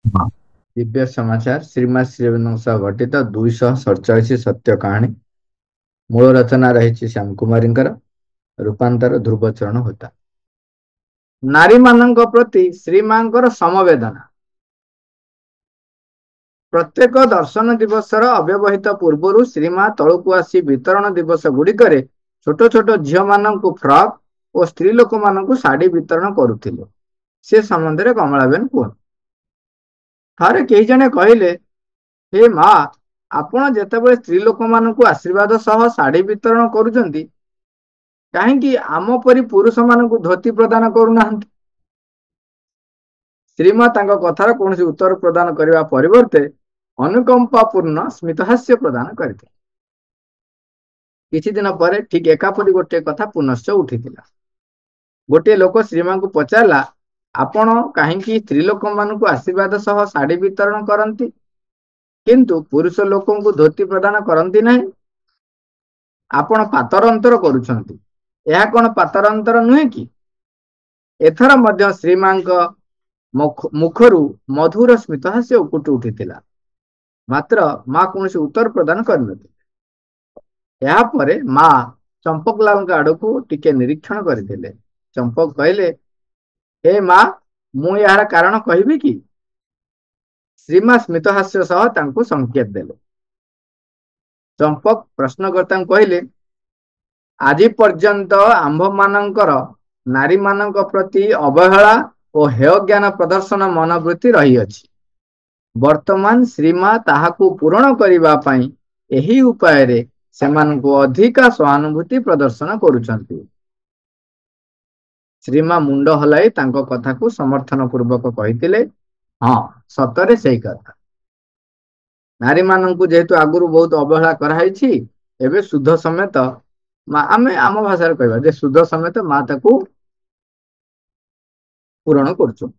हाँ। दिव्य समाचार श्रीमद श्रीअरविंदଙ୍କ ସହ ଘଟିତ 247 ସତ୍ୟ କାହାଣୀ। ମୂଳ ରଚନା ରହିଛି ଶ୍ୟାମ କୁମାରୀଙ୍କର, ରୂପାନ୍ତର ଧ୍ରୁବଚରଣ ହୋତା। ନାରୀମାନଙ୍କ ପ୍ରତି ଶ୍ରୀମାଙ୍କର ସମବେଦନା। ପ୍ରତ୍ୟେକ ଦର୍ଶନ ଦିବସର ଅବ୍ୟବହିତ ପୂର୍ବରୁ ଶ୍ରୀମା ତଳକୁ ଆସି ବିତରଣ ଦିବସ ଗୁଡ଼ିକରେ ଛୋଟ ଛୋଟ ଝିଅମାନଙ୍କୁ ଫ୍ରକ୍ ଓ ସ୍ତ୍ରୀ ଲୋକମାନଙ୍କୁ ଶାଢ଼ୀ ବିତରଣ କରୁଥିଲେ। ସେ ସମ୍ବନ୍ଧରେ କମଳାବେନ କୁହନ୍ତି। ଥରେ କେହି ଜଣେ କହିଲେ, ହେ ମା, ଆପଣ ଯେତେବେଳେ ସ୍ତ୍ରୀ ଲୋକମାନଙ୍କୁ ଆଶୀର୍ବାଦ ସହ ଶାଢ଼ୀ ବିତରଣ କରୁଛନ୍ତି, କାହିଁକି ଆମ ପରି ପୁରୁଷମାନଙ୍କୁ ଧୋତି ପ୍ରଦାନ କରୁନାହାନ୍ତି? ଶ୍ରୀମା ତାଙ୍କ କଥାର କୌଣସି ଉତ୍ତର ପ୍ରଦାନ କରିବା ପରିବର୍ତ୍ତେ ଅନୁକମ୍ପାପୂର୍ଣ୍ଣ ସ୍ମିତହାସ୍ୟ ପ୍ରଦାନ କରିଥିଲେ। କିଛି ଦିନ ପରେ ଠିକ ଏକାପରି ଗୋଟିଏ କଥା ପୁନଶ୍ଚ ଉଠିଥିଲା। ଗୋଟିଏ ଲୋକ ଶ୍ରୀମାଙ୍କୁ ପଚାରିଲା, ଆପଣ କାହିଁକି ସ୍ତ୍ରୀ ଲୋକମାନଙ୍କୁ ଆଶୀର୍ବାଦ ସହ ଶାଢ଼ୀ ବିତରଣ କରନ୍ତି, କିନ୍ତୁ ପୁରୁଷ ଲୋକଙ୍କୁ ଧୋତି ପ୍ରଦାନ କରନ୍ତି ନାହିଁ? ଆପଣ ପାତର ଅନ୍ତର କରୁଛନ୍ତି। ଏହା କଣ ପାତର ଅନ୍ତର ନୁହେଁ କି? ଏଥର ମଧ୍ୟ ଶ୍ରୀମାଙ୍କ ମୁଖରୁ ମଧୁର ସ୍ମିତହାସ୍ୟ ଉକୁଟି ଉଠିଥିଲା। ମାତ୍ର ମା କୌଣସି ଉତ୍ତର ପ୍ରଦାନ କରିନଥିଲେ। ଏହାପରେ ମା ଚମ୍ପକଲାଲଙ୍କ ଆଡକୁ ଟିକେ ନିରୀକ୍ଷଣ କରିଥିଲେ। ଚମ୍ପକ କହିଲେ, ହେ ମା, ମୁଁ ଏହାର କାରଣ କହିବି କି? ଶ୍ରୀମା ସ୍ମିତହାସ୍ୟ ସହ ତାଙ୍କୁ ସଂକେତ ଦେଲେ। ଚମ୍ପକ ପ୍ରଶ୍ନକର୍ତ୍ତାଙ୍କୁ କହିଲେ, ଆଜି ପର୍ଯ୍ୟନ୍ତ ଆମ୍ଭମାନଙ୍କର ନାରୀମାନଙ୍କ ପ୍ରତି ଅବହେଳା ଓ ହେୟ ଜ୍ଞାନ ପ୍ରଦର୍ଶନ ମନୋବୃତ୍ତି ରହିଅଛି। ବର୍ତ୍ତମାନ ଶ୍ରୀମା ତାହାକୁ ପୂରଣ କରିବା ପାଇଁ ଏହି ଉପାୟରେ ସେମାନଙ୍କୁ ଅଧିକା ସହାନୁଭୂତି ପ୍ରଦର୍ଶନ କରୁଛନ୍ତି। ଶ୍ରୀମା ମୁଣ୍ଡ ହଲାଇ ତାଙ୍କ କଥାକୁ ସମର୍ଥନ ପୂର୍ବକ କହିଥିଲେ, ହଁ, ସତରେ ସେଇ କଥା। ନାରୀମାନଙ୍କୁ ଯେହେତୁ ଆଗରୁ ବହୁତ ଅବହେଳା କରାଯାଇଛି, ଏବେ ସୁଧ ସମେତ ଆମେ ଆମ ଭାଷାରେ କହିବା ଯେ ସୁଧ ସମେତ ମା ତାକୁ ପୂରଣ କରୁଛୁ।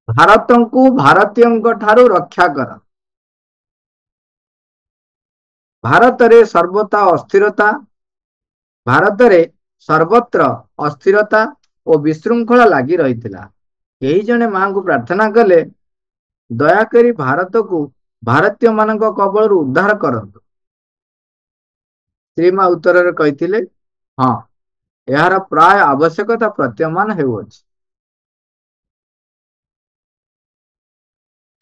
ଭାରତକୁ ଭାରତୀୟଙ୍କ ଠାରୁ ରକ୍ଷା କର। ଭାରତରେ ସର୍ବତ୍ର ଅସ୍ଥିରତା ଭାରତରେ ସର୍ବତ୍ର ଅସ୍ଥିରତା ଓ ବିଶୃଙ୍ଖଳା ଲାଗି ରହିଥିଲା। କେହି ଜଣେ ମାଙ୍କୁ ପ୍ରାର୍ଥନା କଲେ, ଦୟାକରି ଭାରତକୁ ଭାରତୀୟମାନଙ୍କ କବଳରୁ ଉଦ୍ଧାର କରନ୍ତୁ। ଶ୍ରୀ ମା ଉତ୍ତରରେ କହିଥିଲେ, ହଁ, ଏହାର ପ୍ରାୟ ଆବଶ୍ୟକତା ପ୍ରତୀୟମାନ ହେଉଅଛି।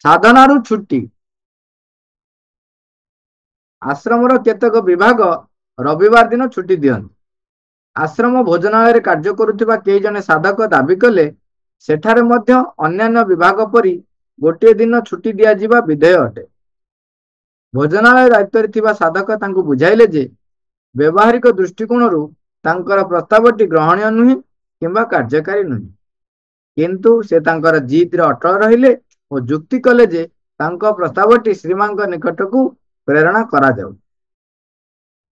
ସାଧନାରୁ ଛୁଟି। ଆଶ୍ରମର କେତେକ ବିଭାଗ ରବିବାର ଦିନ ଛୁଟି ଦିଅନ୍ତି। ଆଶ୍ରମ ଭୋଜନାଳୟରେ କାର୍ଯ୍ୟ କରୁଥିବା କେହି ଜଣେ ସାଧକ ଦାବି କଲେ, ସେଠାରେ ମଧ୍ୟ ଅନ୍ୟାନ୍ୟ ବିଭାଗ ପରି ଗୋଟିଏ ଦିନ ଛୁଟି ଦିଆଯିବା ବିଧେୟ ଅଟେ। ଭୋଜନାଳୟ ଦାୟିତ୍ୱରେ ଥିବା ସାଧକ ତାଙ୍କୁ ବୁଝାଇଲେ ଯେ, ବ୍ୟବହାରିକ ଦୃଷ୍ଟିକୋଣରୁ ତାଙ୍କର ପ୍ରସ୍ତାବଟି ଗ୍ରହଣୀୟ ନୁହେଁ କିମ୍ବା କାର୍ଯ୍ୟକାରୀ ନୁହେଁ। କିନ୍ତୁ ସେ ତାଙ୍କର ଜିଦରେ ଅଟଳ ରହିଲେ ଓ ଯୁକ୍ତି କଲେ ଯେ, ତାଙ୍କ ପ୍ରସ୍ତାବଟି ଶ୍ରୀମାଙ୍କ ନିକଟକୁ ପ୍ରେରଣ କରାଯାଉ।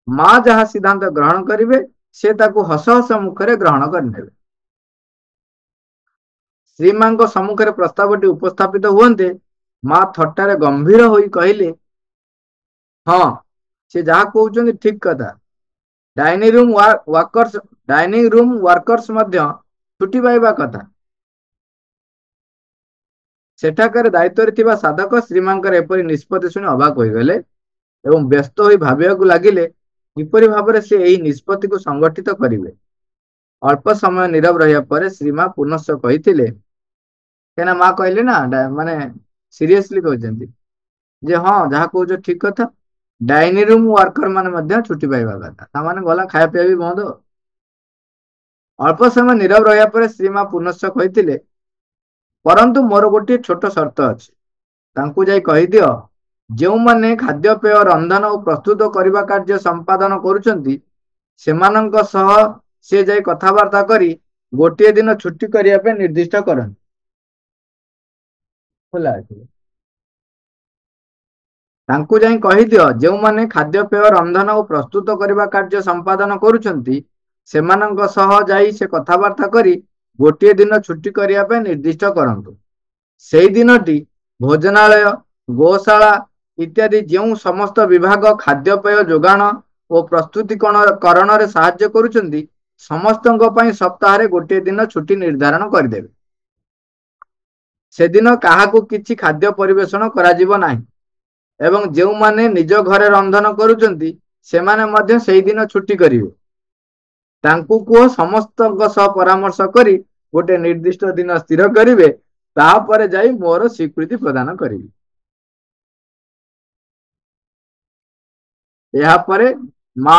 ମା ଯାହା ସିଦ୍ଧାନ୍ତ ଗ୍ରହଣ କରିବେ, ସେ ତାକୁ ହସ ହସ ମୁଖରେ ଗ୍ରହଣ କରିନେବେ। ଶ୍ରୀମାଙ୍କ ସମ୍ମୁଖରେ ପ୍ରସ୍ତାବଟି ଉପସ୍ଥାପିତ ହୁଅନ୍ତେ, ମା ଥଟ୍ଟାରେ ଗମ୍ଭୀର ହୋଇ କହିଲେ, ହଁ, ସେ ଯାହା କହୁଛନ୍ତି ଠିକ କଥା। ଡାଇନିଂ ରୁମ୍ ୱାର୍କର୍ସ ମଧ୍ୟ ଛୁଟି ପାଇବା କଥା। ସେଠାକାର ଦାୟିତ୍ୱରେ ଥିବା ସାଧକ ଶ୍ରୀମାଙ୍କର ଏପରି ନିଷ୍ପତ୍ତି ଶୁଣି ଅବାକ୍ ହୋଇଗଲେ ଏବଂ ବ୍ୟସ୍ତ ହୋଇ ଭାବିବାକୁ ଲାଗିଲେ, କିପରି ଭାବରେ ସେ ଏହି ନିଷ୍ପତ୍ତିକୁ ସଂଗଠିତ କରିବେ। ଅଳ୍ପ ସମୟ ନୀରବ ରହିବା ପରେ ଶ୍ରୀମା ପୁନଶ୍ଚ କହିଥିଲେ, କାହିଁକିନା ମା କହିଲେ ନା, ମାନେ ସିରିୟସଲି କହିଛନ୍ତି ଯେ, ହଁ, ଯାହା କହୁଛ ଠିକ କଥା। ଡାଇନିଂ ରୁମ୍ ୱାର୍କର ମାନେ ମଧ୍ୟ ଛୁଟି ପାଇବା କଥା। ତାମାନେ ଗଲା ଖାଇବା ପିଇବା ବି ବନ୍ଦ। ଅଳ୍ପ ସମୟ ନୀରବ ରହିବା ପରେ ଶ୍ରୀମା ପୁନଶ୍ଚ କହିଥିଲେ, ପରନ୍ତୁ ମୋର ଗୋଟିଏ ଛୋଟ ସର୍ତ୍ତ ଅଛି। ତାଙ୍କୁ ଯାଇ କହିଦିଅ, ଯେଉଁମାନେ ଖାଦ୍ୟପେୟ ରନ୍ଧନ ଓ ପ୍ରସ୍ତୁତ କରିବା କାର୍ଯ୍ୟ ସମ୍ପାଦନ କରୁଛନ୍ତି, ସେମାନଙ୍କ ସହ ସେ ଯାଇ କଥାବାର୍ତ୍ତା କରି ଗୋଟିଏ ଦିନ ଛୁଟି କରିବା ପାଇଁ ନିର୍ଦ୍ଦିଷ୍ଟ କରନ୍ତି। ତାଙ୍କୁ ଯାଇ କହିଦିଅ, ଯେଉଁମାନେ ଖାଦ୍ୟପେୟ ରନ୍ଧନ ଓ ପ୍ରସ୍ତୁତ କରିବା କାର୍ଯ୍ୟ ସମ୍ପାଦନ କରୁଛନ୍ତି, ସେମାନଙ୍କ ସହ ଯାଇ ସେ କଥାବାର୍ତ୍ତା କରି ଗୋଟିଏ ଦିନ ଛୁଟି କରିବା ପାଇଁ ନିର୍ଦ୍ଦିଷ୍ଟ କରନ୍ତୁ। ସେହି ଦିନଟି ଭୋଜନାଳୟ, ଗୋଶାଳା ଇତ୍ୟାଦି ଯେଉଁ ସମସ୍ତ ବିଭାଗ ଖାଦ୍ୟପେୟ ଯୋଗାଣ ଓ ପ୍ରସ୍ତୁତିକରଣରେ ସାହାଯ୍ୟ କରୁଛନ୍ତି, ସମସ୍ତଙ୍କ ପାଇଁ ସପ୍ତାହରେ ଗୋଟିଏ ଦିନ ଛୁଟି ନିର୍ଦ୍ଧାରଣ କରିଦେବେ। ସେଦିନ କାହାକୁ କିଛି ଖାଦ୍ୟ ପରିବେଷଣ କରାଯିବ ନାହିଁ ଏବଂ ଯେଉଁମାନେ ନିଜ ଘରେ ରନ୍ଧନ କରୁଛନ୍ତି, ସେମାନେ ମଧ୍ୟ ସେହି ଦିନ ଛୁଟି କରିବେ। ତାଙ୍କୁ କୁହ, ସମସ୍ତଙ୍କ ସହ ପରାମର୍ଶ କରି ଗୋଟେ ନିର୍ଦ୍ଦିଷ୍ଟ ଦିନ ସ୍ଥିର କରିବେ, ତାପରେ ଯାଇ ମୋର ସ୍ୱୀକୃତି ପ୍ରଦାନ କରିବି। ଏହାପରେ ମା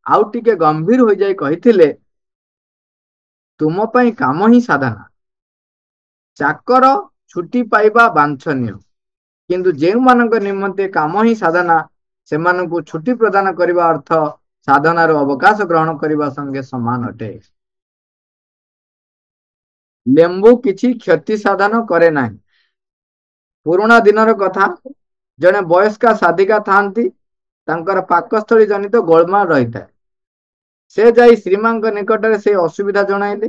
ଆଉ ଟିକେ ଗମ୍ଭୀର ହୋଇଯାଇ କହିଥିଲେ, ତୁମ ପାଇଁ କାମ ହିଁ ସାଧନା। ଚାକର ଛୁଟି ପାଇବା ବାଞ୍ଛନୀୟ, କିନ୍ତୁ ଯେଉଁମାନଙ୍କ ନିମନ୍ତେ କାମ ହିଁ ସାଧନା, ସେମାନଙ୍କୁ ଛୁଟି ପ୍ରଦାନ କରିବା ଅର୍ଥ ସାଧନାରୁ ଅବକାଶ ଗ୍ରହଣ କରିବା ସଙ୍ଗେ ସମାନ ଅଟେ। ଲେମ୍ବୁ କିଛି କ୍ଷତି ସାଧନ କରେ ନାହିଁ। ପୁରୁଣା ଦିନର କଥା, ଜଣେ ବୟସ୍କା ସାଧିକା ଥାନ୍ତି। ତାଙ୍କର ପାକସ୍ଥଳୀ ଜନିତ ଗୋଳମାଳ ରହିଥାଏ। ସେ ଯାଇ ଶ୍ରୀମାଙ୍କ ନିକଟରେ ସେ ଅସୁବିଧା ଜଣାଇଲେ।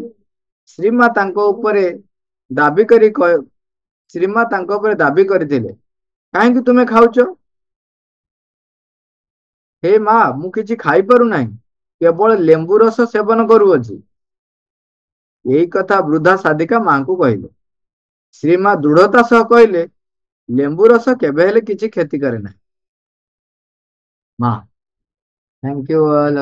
ଶ୍ରୀମା ତାଙ୍କ ଉପରେ ଦାବି କରିଥିଲେ, କାହିଁକି ତୁମେ ଖାଉଛ? ହେ ମା, ମୁଁ କିଛି ଖାଇପାରୁନାହିଁ, କେବଳ ଲେମ୍ବୁ ରସ ସେବନ କରୁଅଛି। ଏହି କଥା ବୃଦ୍ଧା ସାଧିକା ମାଙ୍କୁ କହିଲେ। ଶ୍ରୀମା ଦୃଢତା ସହ କହିଲେ, ଲେମ୍ବୁ ରସ କେବେ ହେଲେ କିଛି କ୍ଷତି କରେ ନାହିଁ। ମା, ଥ୍ୟାଙ୍କ ୟୁ ଅଲ୍।